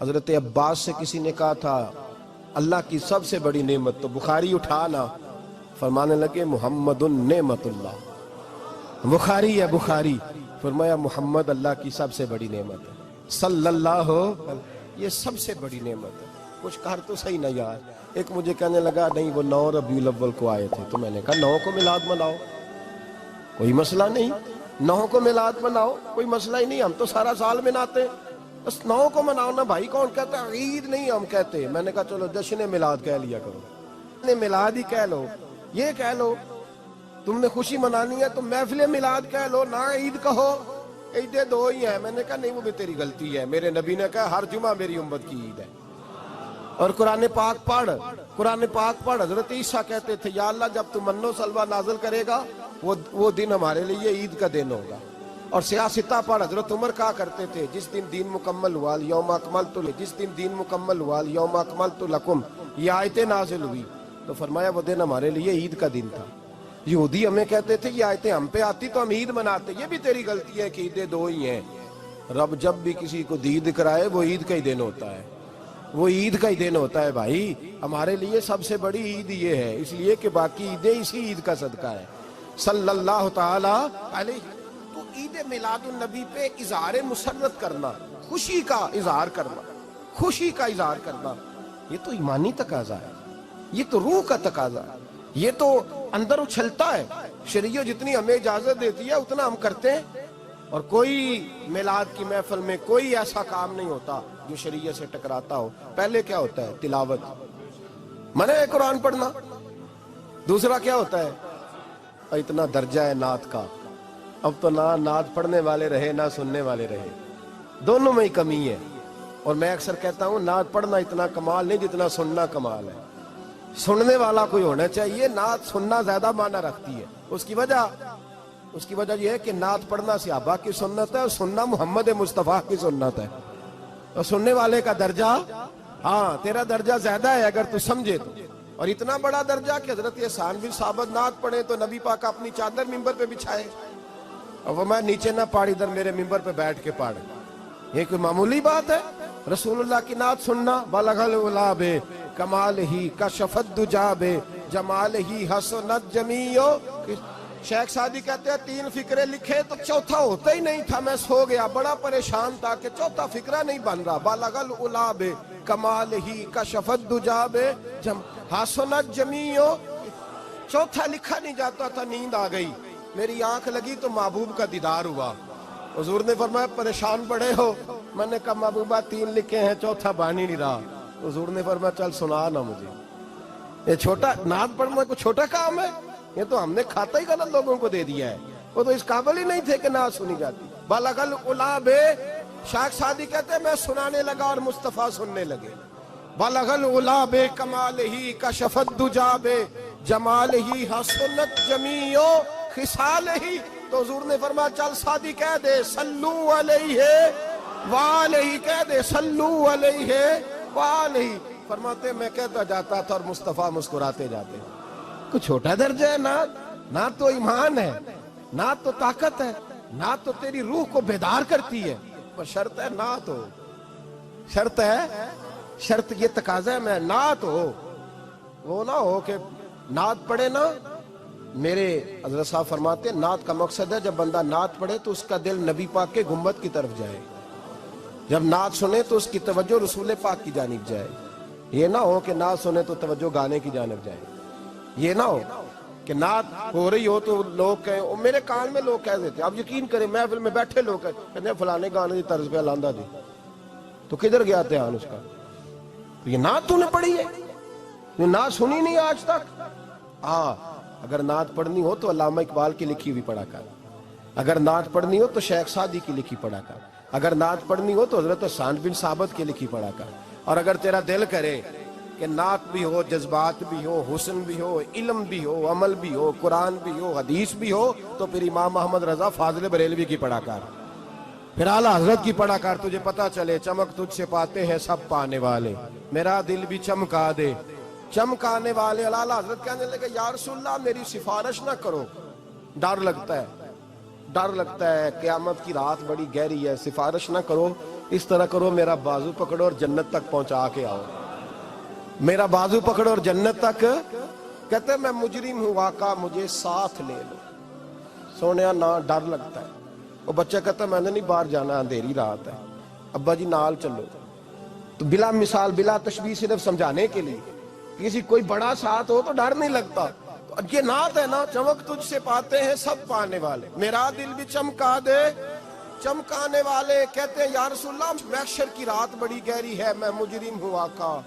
حضرت عباس سے کسی نے کہا تھا اللہ کی سب سے بڑی نعمت، تو بخاری اٹھانا، فرمانے لگے محمد نعمت اللہ، بخاری ہے بخاری، فرمایا محمد اللہ کی سب سے بڑی نعمت ہے، صلی اللہ، یہ سب سے بڑی نعمت ہے۔ کچھ کر تو صحیح نہ یار۔ ایک مجھے کہنے لگا نہیں وہ 9 ربیع الاول کو آئے تھے، تو میں نے کہا 9 کو میلاد مناؤ، کوئی مسئلہ نہیں، 9 کو میلاد مناؤ، کوئی مسئلہ ہی نہیں، ہم تو سارا سال مناتے ہیں، بس 9 کو مناؤ نا بھائی۔ کون کہتا ہے عید نہیں ہم کہتے؟ میں نے کہا چلو جشن میلاد کہہ لیا کرو، میلاد ہی کہہ لو، یہ کہہ لو، تم نے خوشی منانی ہے تو محفل میلاد کہہ لو، نہ عید کہو، عیدیں 2 ہی ہیں۔ میں نے کہا نہیں وہ بھی تیری غلطی ہے، میرے نبی نے کہا ہر جمعہ میری امت کی عید ہے۔ اور قرآن پاک پڑھ، قرآن پاک پڑھ۔ حضرت عیسیٰ کہتے تھے یا اللہ جب تو من و سلوہ نازل کرے گا وہ دن ہمارے لیے عید کا دن ہوگا۔ اور سیاستہ پڑھ۔ حضرت عمر کہا کرتے تھے جس دن دین مکمل ہوا یوم اکملت، جس دن دین مکمل ہوا یوم اکملت لکم، یہ آیتیں نازل ہوئی تو فرمایا وہ دن ہمارے لیے عید کا دن تھا۔ یہودی ہمیں کہتے تھے یہ آیتیں ہم پہ آتی تو ہم عید مناتے، یہ بھی تیری غلطی ہے کہ عیدیں 2 ہی ہیں۔ رب جب بھی کسی کو دید کرائے وہ عید کا ہی دن ہوتا ہے، وہ عید کا ہی دن ہوتا ہے بھائی۔ ہمارے لیے سب سے بڑی عید یہ ہے، اس لیے کہ باقی عیدیں اسی عید کا صدقہ ہے، صلی اللہ تعالی علیہ۔ تو عید میلاد النبی پہ اظہار مسرت کرنا، خوشی کا اظہار کرنا، خوشی کا اظہار کرنا، یہ تو ایمانی تقاضا ہے، یہ تو روح کا تقاضا ہے، یہ تو اندر اچھلتا ہے۔ شریعت جتنی ہمیں اجازت دیتی ہے اتنا ہم کرتے ہیں، اور کوئی میلاد کی محفل میں کوئی ایسا کام نہیں ہوتا جو شریعت سے ٹکراتا ہو۔ پہلے کیا ہوتا ہے؟ تلاوت، منع ہے قرآن پڑھنا۔ دوسرا کیا ہوتا ہے؟ اتنا درجہ ہے نعت کا، اب تو نہ نعت پڑھنے والے رہے نہ سننے والے رہے، دونوں میں ہی کمی ہے۔ اور میں اکثر کہتا ہوں نعت پڑھنا اتنا کمال نہیں جتنا سننا کمال ہے۔ سننے والا کوئی ہونا چاہیے، نعت سننا زیادہ معنی رکھتی ہے۔ اس کی وجہ یہ ہے کہ نعت پڑھنا صحابہ کی سنت ہے اور سننا محمد مصطفیٰ کی سنت ہے، اور سننے والے کا درجہ، ہاں تیرا درجہ زیادہ ہے اگر تو سمجھے تو۔ اور اتنا بڑا درجہ کہ حضرت احسان بن ثابت نعت پڑھے تو نبی پاک اپنی چادر ممبر پہ بچھائے اور وہ میں نیچے نہ پاڑ، ادھر میرے ممبر پہ بیٹھ کے پاڑ، یہ کوئی معمولی بات ہے؟ رسول اللہ کی نعت سننا، بلغ العلا بے کمال ہی کشفت دجا بے جمال ہی حسنت جمیع۔ شیخ سعدی کہتے ہیں 3 فقرے لکھے تو چوتھا ہوتا ہی نہیں تھا، میں سو گیا، بڑا پریشان تھا کہ چوتھا فقرہ نہیں بن رہا۔ بلغ العلا بے کمال ہی کشفت دجا بے حسنت جمیع، چوتھا لکھا نہیں جاتا تھا، نیند آ گئی، میری آنکھ لگی تو محبوب کا دیدار ہوا۔ حضور نے فرمایا پریشان پڑے ہو؟ میں نے کہا محبوبہ 3 لکھے ہیں چوتھا بن ہی نہیں رہا۔ حضور نے فرمایا چل سنا نا مجھے، یہ چھوٹا نعت پڑھنا کوئی چھوٹا کام ہے؟ یہ تو ہم نے کھاتا ہی غلط لوگوں کو دے دیا ہے، وہ تو اس قابل ہی نہیں تھے کہ نعت سنی جاتی۔ بلغ العلا بے، شیخ سعدی کہتے ہیں میں سنانے لگا اور مصطفیٰ سننے لگے۔ بلغ العلا بے کمال ہی کشفت دجا بے جمال ہی حسنت جمیع خصال ہی۔ تو حضور نے فرمایا چل سعدی کہہ دے صلو علیہ وآلہ، کہہ دے صلو علیہ وآلہ۔ فرماتے میں کہتا جاتا تھا اور مصطفیٰ مسکراتے جاتے۔ کوئی چھوٹا درجہ ہے نعت؟ نعت تو ایمان ہے، نعت تو طاقت ہے، نعت تو تیری روح کو بیدار کرتی ہے، پر شرط ہے نعت ہو، شرط ہے، شرط یہ تقاضا ہے میں نعت ہو، وہ نہ ہو کہ نعت پڑھے نا۔ میرے حضرت صاحب فرماتے ہیں نعت کا مقصد ہے جب بندہ نعت پڑھے تو اس کا دل نبی پاک کے گنبد کی طرف جائے، جب نعت سنے تو اس کی توجہ رسول پاک کی جانب جائے، یہ نہ ہو کہ نعت سنے تو توجہ گانے کی جانب جائے، یہ نہ ہو کہ نعت ہو رہی ہو تو لوگ کہیں، میرے کان میں لوگ کہہ دیتے، آپ یقین کریں محفل میں بیٹھے لوگ کہتے ہیں فلانے گانے کی طرز پہ لاندہ دی، تو کدھر گیا دھیان اس کا؟ تو یہ نعت تو نے پڑھی ہے، یہ نعت سنی نہیں آج تک۔ اگر نعت پڑھنی ہو تو علامہ اقبال کی لکھی ہوئی پڑھا کر، اگر نعت پڑھنی ہو تو شیخ سعدی کی لکھی پڑھا کر، اگر نعت پڑھنی ہو تو حضرت احسان بن ثابت کی لکھی پڑھا کر، اور اگر تیرا دل کرے کہ نعت بھی ہو، جذبات بھی ہو، حسن بھی ہو، علم بھی ہو، عمل بھی ہو، قرآن بھی ہو، حدیث بھی ہو، تو پھر امام محمد رضا فاضل بریلوی کی پڑھا کر، پھر اعلیٰ حضرت کی پڑھا کر، تجھے پتا چلے چمک تجھ سے پاتے ہیں سب پانے والے، میرا دل بھی چمکا دے چمکانے والے۔ اعلیٰ حضرت کہنے لگے یا رسول اللہ میری سفارش نہ کرو، ڈر لگتا ہے، ڈر لگتا ہے، قیامت کی رات بڑی گہری ہے، سفارش نہ کرو اس طرح کرو میرا بازو پکڑو اور جنت تک پہنچا کے آؤ، میرا بازو پکڑو اور جنت تک. کہتے ہیں میں مجرم ہوں آقا مجھے ساتھ لے لو. سونے نہ ڈر لگتا ہے. وہ بچہ کہتا ہے میں نے نہیں باہر جانا اندھیری رات ہے. ابا جی نال چلو. تو بلا مثال بلا تشبیہ صرف سمجھانے کے لیے، کسی کوئی بڑا ساتھ ہو تو ڈر نہیں لگتا. یہ نعت ہے نا، چمک تجھ سے پاتے ہیں سب پانے والے، میرا دل بھی چمکا دے چمکانے والے. کہتے ہیں یا رسول اللہ محشر کی رات بڑی گہری ہے، میں مجرم ہوں آقا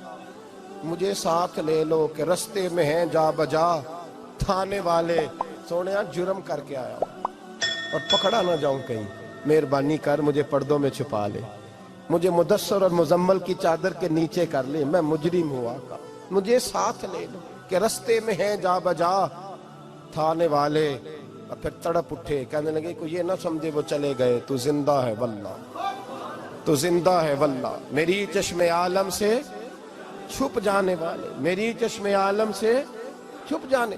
مجھے ساتھ لے لو کہ رستے میں ہیں جا بجا تھانے والے. سونے جرم کر کے آیا اور پکڑا نہ جاؤں کہیں، مہربانی کر مجھے پردوں میں چھپا لے، مجھے مدثر اور مزمل کی چادر کے نیچے کر لے، میں مجرم ہوں آقا مجھے ساتھ لے لو کہ رستے میں ہیں جا بجا تھانے والے. اور پھر تڑپ اٹھے، کہنے لگے کوئی یہ نہ سمجھے وہ چلے گئے، تو زندہ ہے واللہ تو زندہ ہے واللہ، میری چشم عالم سے چھپ جانے والے، میری چشم عالم سے چھپ جانے